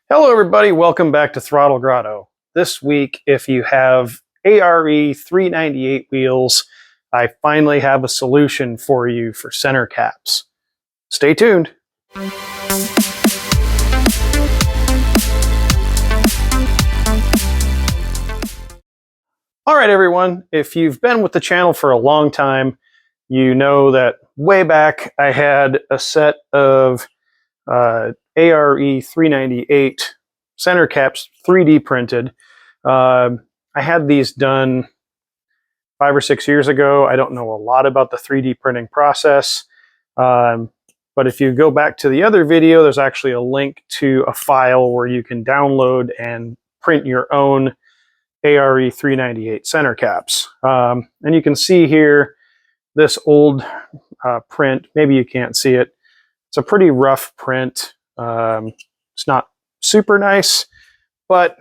Hello everybody, welcome back to Throttle Grotto. This week, if you have ARE 398 wheels, I finally have a solution for you for center caps. Stay tuned. All right everyone, if you've been with the channel for a long time, you know that way back I had a set of ARE 398 center caps 3D printed. I had these done 5 or 6 years ago. I don't know a lot about the 3D printing process, but if you go back to the other video, there's actually a link to a file where you can download and print your own ARE 398 center caps. And you can see here this old print. Maybe you can't see it. It's a pretty rough print. It's not super nice, but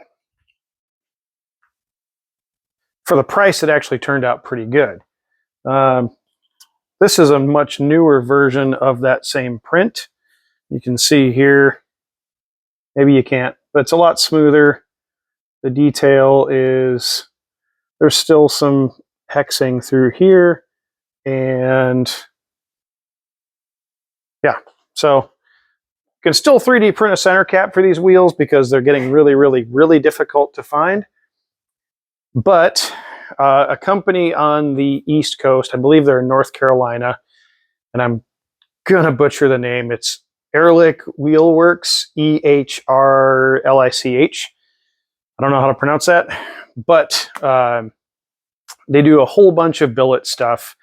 for the price, it actually turned out pretty good. This is a much newer version of that same print. You can see here, maybe you can't, but it's a lot smoother. The detail is, there's still some hexing through here, and yeah, so you can still 3D print a center cap for these wheels because they're getting really difficult to find. But a company on the East Coast, I believe they're in North Carolina, and I'm gonna butcher the name. It's EHRLICH Wheel Works, EHRLICH. I don't know how to pronounce that, but they do a whole bunch of billet stuff,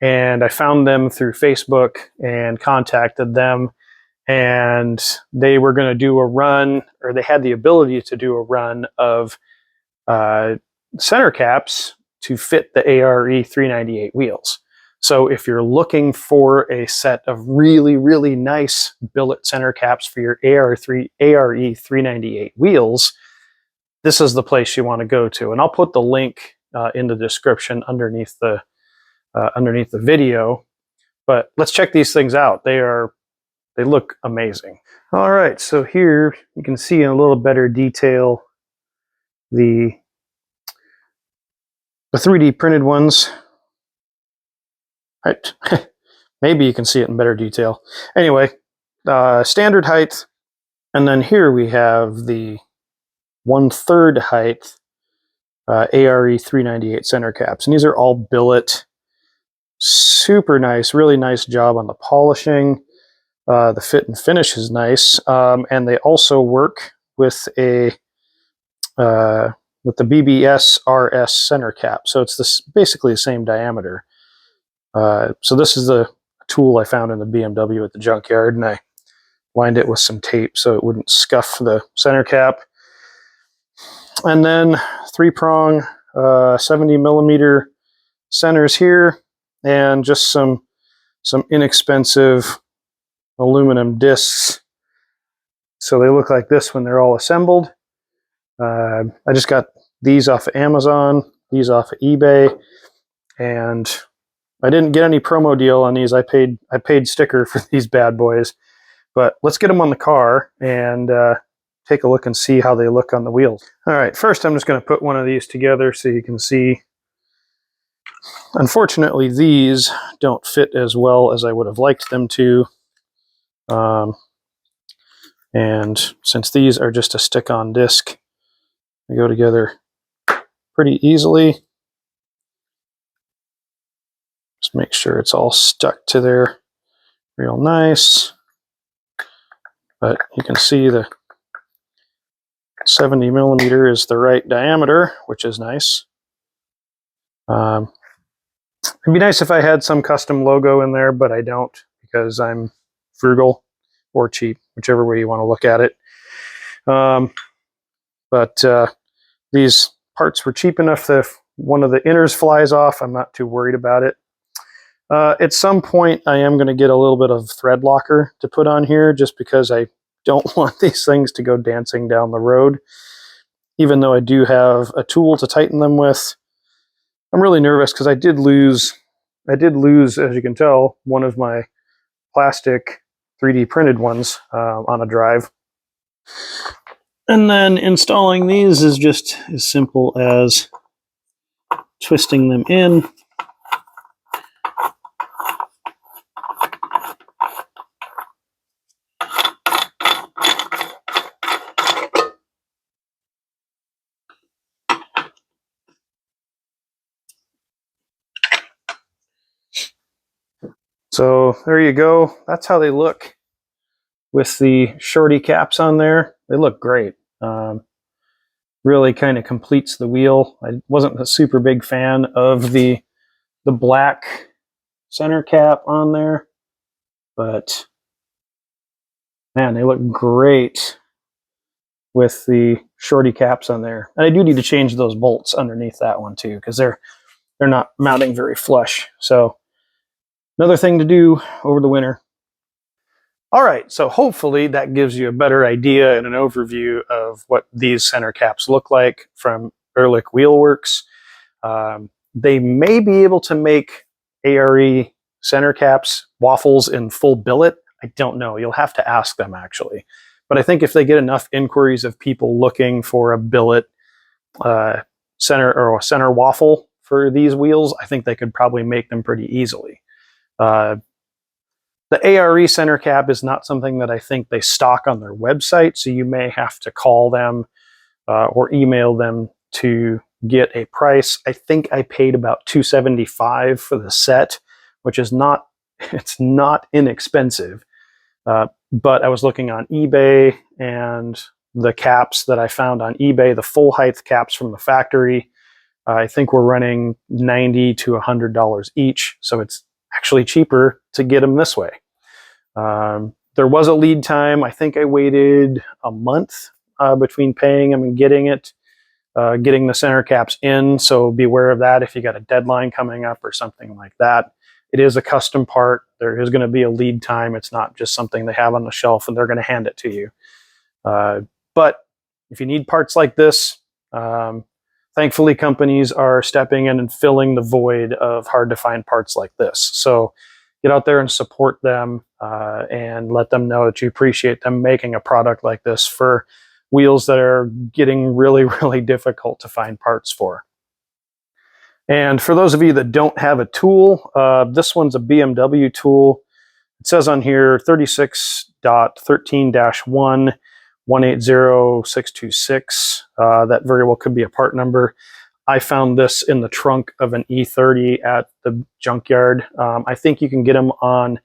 and I found them through Facebook and contacted them, and they were going to do a run, or they had the ability to do a run of center caps to fit the ARE 398 wheels. So if you're looking for a set of really nice billet center caps for your ARE 398 wheels, this is the place you want to go to. And I'll put the link in the description underneath the video. But let's check these things out. They look amazing. All right, so here you can see in a little better detail the 3D printed ones. Right. Maybe you can see it in better detail. Anyway, standard height, and then here we have the 1/3 height ARE 398 center caps, and these are all billet. Super nice, really nice job on the polishing. The fit and finish is nice, and they also work with the BBS RS center cap, so it's basically the same diameter. So this is the tool I found in the BMW at the junkyard, and I lined it with some tape so it wouldn't scuff the center cap. And then 3-prong 70mm centers here, and just some inexpensive aluminum discs. So they look like this when they're all assembled. I just got these off of Amazon, these off of eBay, and I didn't get any promo deal on these. I paid sticker for these bad boys. But let's get them on the car and take a look and see how they look on the wheels. All right, first I'm just going to put one of these together so you can see. Unfortunately, these don't fit as well as I would have liked them to. And since these are just a stick-on disc, they go together pretty easily. Just make sure it's all stuck to there real nice. But you can see the 70mm is the right diameter, which is nice. It'd be nice if I had some custom logo in there, but I don't, because I'm frugal or cheap, whichever way you want to look at it. But these parts were cheap enough that if one of the inners flies off, I'm not too worried about it. At some point, I am going to get a little bit of thread locker to put on here, just because I don't want these things to go dancing down the road. Even though I do have a tool to tighten them with, I'm really nervous because I did lose, as you can tell, one of my plastic 3D printed ones on a drive. And then installing these is just as simple as twisting them in. So there you go. That's how they look with the shorty caps on there. They look great. Really kind of completes the wheel. I wasn't a super big fan of the black center cap on there, but man, they look great with the shorty caps on there. And I do need to change those bolts underneath that one too, because they're not mounting very flush. So another thing to do over the winter. All right, so hopefully that gives you a better idea and an overview of what these center caps look like from EHRLICH Wheel Works. They may be able to make ARE center caps waffles in full billet. I don't know. You'll have to ask them, actually. But I think if they get enough inquiries of people looking for a billet center or a center waffle for these wheels, I think they could probably make them pretty easily. The ARE center cap is not something that I think they stock on their website, so you may have to call them or email them to get a price. I think I paid about $275 for the set, which is not, it's not inexpensive. But I was looking on eBay, and the caps that I found on eBay, the full height caps from the factory, I think we're running $90 to $100 each. So it's actually cheaper to get them this way. There was a lead time. I think I waited a month between paying them and getting it, getting the center caps in. So be aware of that if you got a deadline coming up or something like that. It is a custom part. There is going to be a lead time. It's not just something they have on the shelf and they're going to hand it to you. But if you need parts like this, thankfully companies are stepping in and filling the void of hard to find parts like this. So get out there and support them and let them know that you appreciate them making a product like this for wheels that are getting really, really difficult to find parts for. And for those of you that don't have a tool, this one's a BMW tool. It says on here 36.13-1 180626. That very well could be a part number. I found this in the trunk of an E30 at the junkyard. I think you can get them on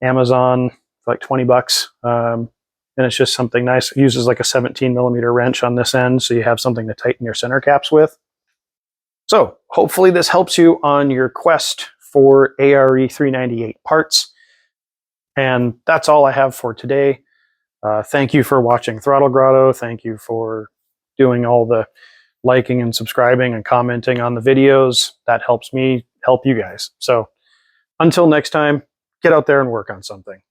Amazon for like 20 bucks. And it's just something nice. It uses like a 17mm wrench on this end, so you have something to tighten your center caps with. So hopefully this helps you on your quest for ARE 398 parts. And that's all I have for today. Thank you for watching Throttle Grotto. Thank you for doing all the liking and subscribing and commenting on the videos. That helps me help you guys. So until next time, get out there and work on something.